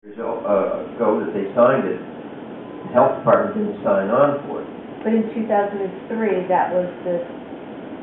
Ago that they signed it. The health department didn't sign on for it. But in 2003, that was the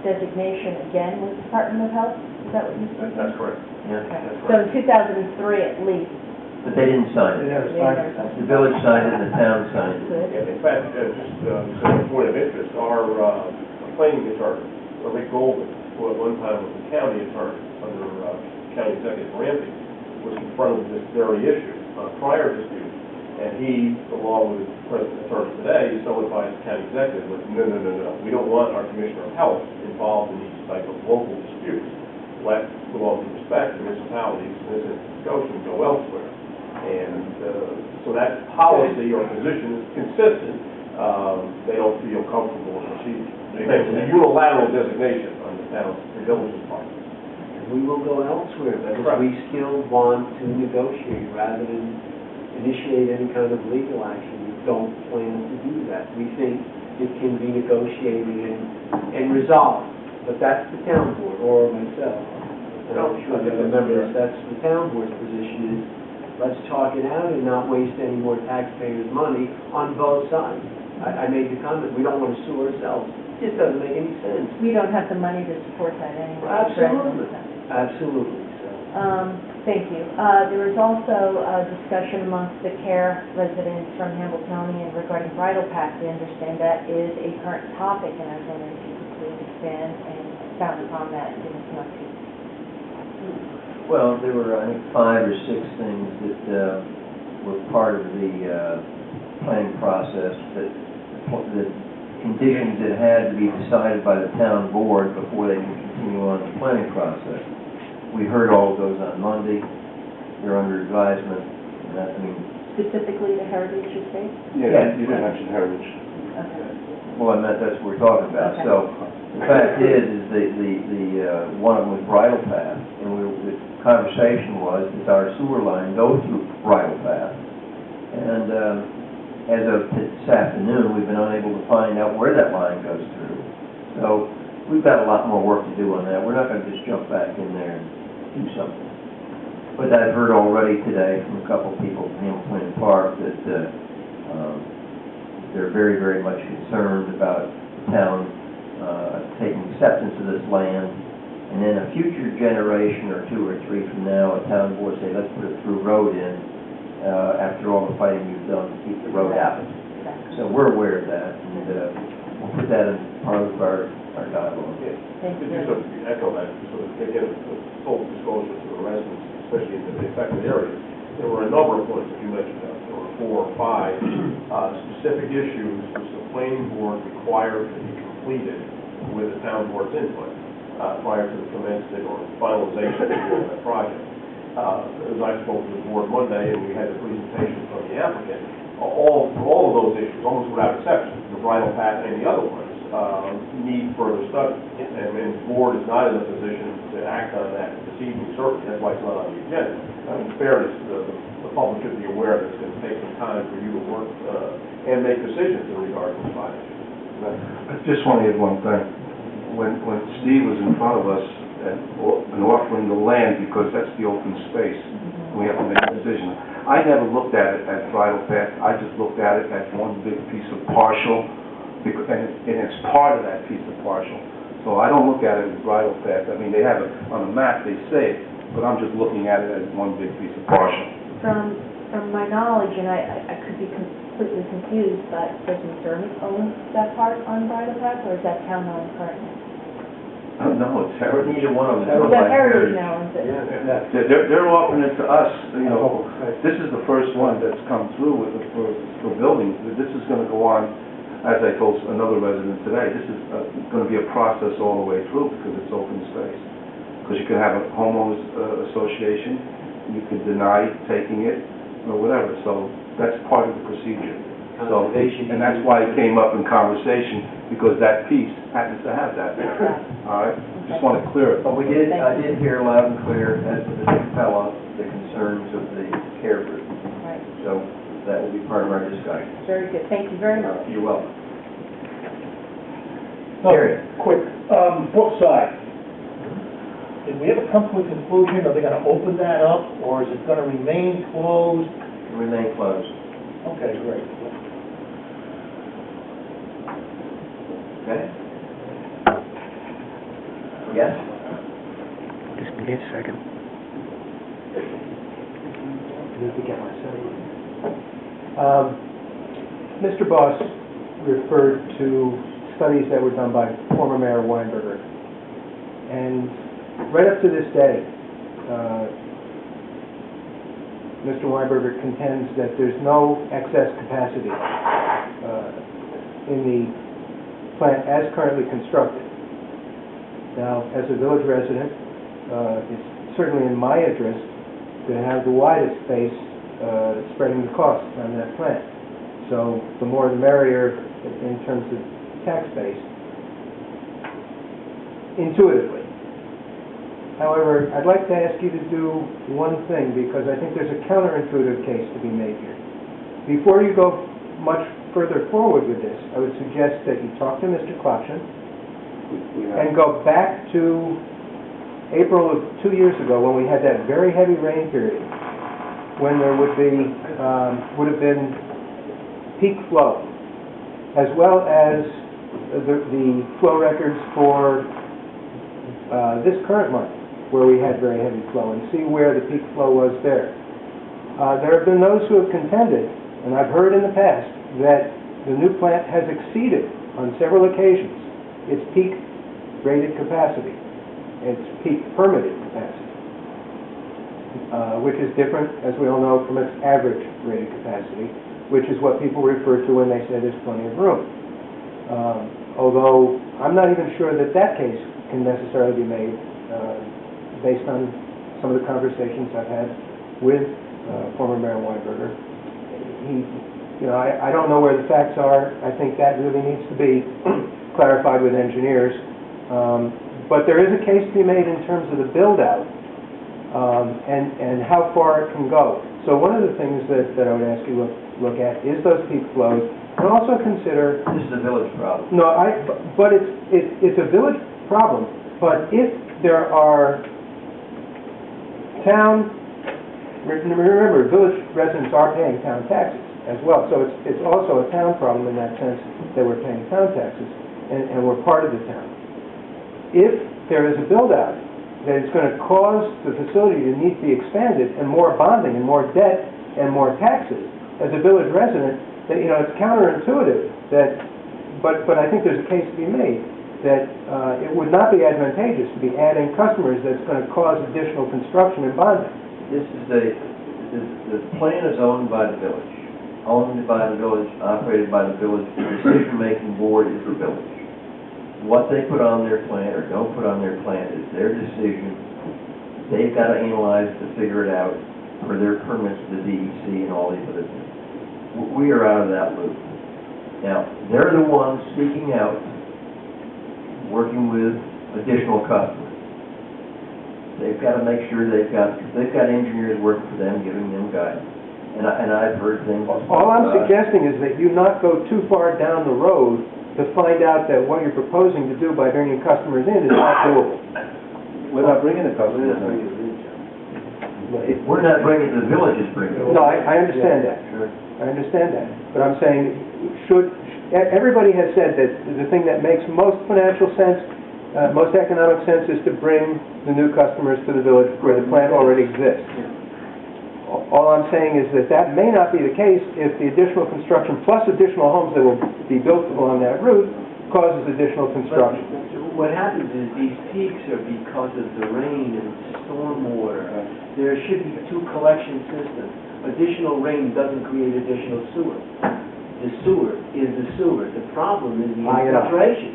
designation again with the Department of Health? Is that what you said? That's correct. Yeah, Okay. that's So right. in 2003 at least. But they didn't sign it. The village signed it and the town signed it. Good. Yeah, in fact, just a point of interest, our planning attorney, Rick Golden, who at one time was the county attorney under County Executive Ramping, was confronted with this very issue prior to Steve. And he, along with the present attorney today, so advised the county executive, like, no. We don't want our commissioner of health involved in these type of local disputes. Let, with all due respect, municipalities, this is Goshen, go elsewhere. And so that policy or position is consistent. They don't feel comfortable proceeding. It's a unilateral designation on the town's, the village's part. We will go elsewhere, because Correct. we still want to negotiate rather than initiate any kind of legal action. We don't plan to do that. We think it can be negotiated and resolved, but that's the town board or myself. And I'm sure the other members, that's the town board's position is, let's talk it out and not waste any more taxpayers' money on both sides. I made the comment, we don't want to sue ourselves. It just doesn't make any sense. We don't have the money to support that anyway. Absolutely. Absolutely. Thank you. There was also a discussion amongst the CARE residents from Hamiltonian regarding bridle path. We understand that is a current topic, and I was wondering if you could please expand and expound upon that in this next. Well, there were, I think, 5 or 6 things that were part of the planning process that the conditions that had to be decided by the town board before they can continue on the planning process. We heard all of those on Monday. They're under advisement. And that, I mean, Specifically the heritage estate? Yeah, you didn't mention heritage. Okay. well, I meant that's what we're talking about. Okay. So the fact is the one of them was bridle path, and the conversation was that our sewer line goes through bridle path, and as of this afternoon, we've been unable to find out where that line goes through. So we've got a lot more work to do on that. We're not going to just jump back in there and do something. But I've heard already today from a couple of people from Hamilton Park that they're very, very much concerned about the town taking acceptance of this land, and then a future generation or 2 or 3 from now, a town board say, let's put a through road in after all the fighting you've done to keep the road out. So we're aware of that, and we'll put that in part of our dialogue. Yeah. Thank you. Just to echo that, so that they get a full disclosure to the residents, especially in the affected areas. There were a number of points that you mentioned. There were 4 or 5 specific issues which the planning board required to be completed with the town board's input prior to the commencement or finalization of the project. As I spoke to the board Monday, and we had a presentation from the applicant, all of those issues, almost without exception, the bridle path and the other ones, need further study. And the board is not in a position to act on that this evening, certainly. That's why it's not on the agenda. In fairness, the public should be aware that it's going to take some time for you to work and make decisions in regard to this project. I just want to add one thing. When Steve was in front of us and offering the land, because that's the open space, we have to make a decision. I never looked at it as bridle path. I just looked at it as one big piece of partial, and it's part of that piece of partial. So I don't look at it as bridle path. I mean, they have it on the map, they say it, but I'm just looking at it as one big piece of partial. From my knowledge, and I could be completely confused, but does Mr. Ernest own that part on Bridle Path, or is that town-owned currently? No, it's heritage. Neither one of them. Is that Heritage now, is it? Yeah. They're offering it to us, you know. This is the first one that's come through for buildings. This is going to go on, as I told another resident today, this is going to be a process all the way through because it's open space. Because you can have a homeowners association, you can deny taking it, or whatever. So that's part of the procedure. So, and that's why it came up in conversation, because that piece happens to have that. All right? Just want to clear it. But I did hear loud and clear, as with the big fella, the concerns of the care group. Right. So that will be part of our discussion. Very good. Thank you very much. You're welcome. Quick, Brookside. Did we ever come to a conclusion, are they going to open that up, or is it going to remain closed? remain closed. Okay, great. Okay? Yes? Just give me a second. I need to get myself. Mr. Boss referred to studies that were done by former Mayor Weinberger. And right up to this day, Mr. Weinberger contends that there's no excess capacity in the plant as currently constructed. Now, as a village resident, it's certainly in my interest to have the widest space spreading the costs on that plant. So the more the merrier in terms of tax base, intuitively. However, I'd like to ask you to do one thing, because I think there's a counterintuitive case to be made here. Before you go much further forward with this, I would suggest that you talk to Mr. Goshen and go back to April of 2 years ago, when we had that very heavy rain period, when there would have been peak flow, as well as the flow records for this current month, where we had very heavy flow, and see where the peak flow was there. There have been those who have contended, and I've heard in the past, that the new plant has exceeded, on several occasions, its peak rated capacity, its peak permitted capacity, which is different, as we all know, from its average rated capacity, which is what people refer to when they say there's plenty of room. Although I'm not even sure that that case can necessarily be made based on some of the conversations I've had with former Mayor Weinberger. I don't know where the facts are. I think that really needs to be clarified with engineers. But there is a case to be made in terms of the build-out and how far it can go. So one of the things that I would ask you to look at is those peak flows, and also consider... This is a village problem. No, but it's a village problem. But if there are remember, village residents are paying town taxes as well, so it's also a town problem in that sense that we're paying town taxes, and we're part of the town. If there is a build-out that is going to cause the facility to need to be expanded, and more bonding, and more debt, and more taxes, as a village resident, that, it's counterintuitive that, but I think there's a case to be made that it would not be advantageous to be adding customers that's going to cause additional construction and bonding. This is the plant is owned by the village, operated by the village. The decision-making board is the village. What they put on their plant or don't put on their plant is their decision. They've got to analyze to figure it out for their permits to the DEC and all these other things. We are out of that loop. Now, they're the ones speaking out, working with additional customers. They've got to make sure they've got engineers working for them, giving them guidance. And I've heard things. All I'm suggesting is that you not go too far down the road to find out that what you're proposing to do by bringing customers in is not doable. We're not bringing the customers in. We're not bringing the village is bringing it. No, I understand that. Sure. I understand that. But I'm saying, everybody has said that the thing that makes most financial sense, most economic sense, is to bring the new customers to the village where the plant already exists. All I'm saying is that may not be the case if the additional construction, plus additional homes that will be built along that route, causes additional construction. But what happens is these peaks are because of the rain and stormwater. There should be two collection systems. Additional rain doesn't create additional sewer. The sewer is the sewer. The problem is the infiltration.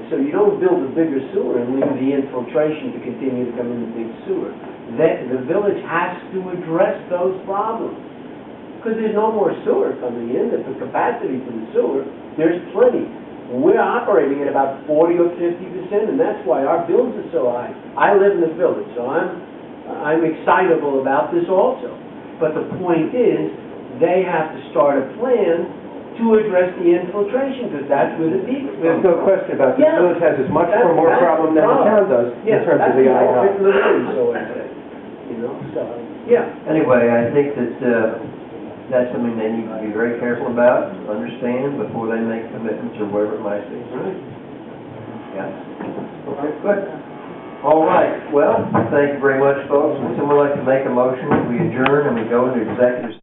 So you don't build a bigger sewer and leave the infiltration to continue to come in the big sewer. The village has to address those problems, because there's no more sewer coming in. The capacity for the sewer, there's plenty. We're operating at about 40 or 50%, and that's why our bills are so high. I live in the village, so I'm excitable about this also. But the point is, they have to start a plan to address the infiltration, because that's where the peak is. There's no question about it. The village has as much or more problem than the town does in terms of the INI. So Yeah. Anyway, I think that, that's something they need to be very careful about, and understand before they make commitments or whatever it might be. Yeah. Okay, good. All right, well, thank you very much, folks. Would someone like to make a motion that we adjourn and we go into executive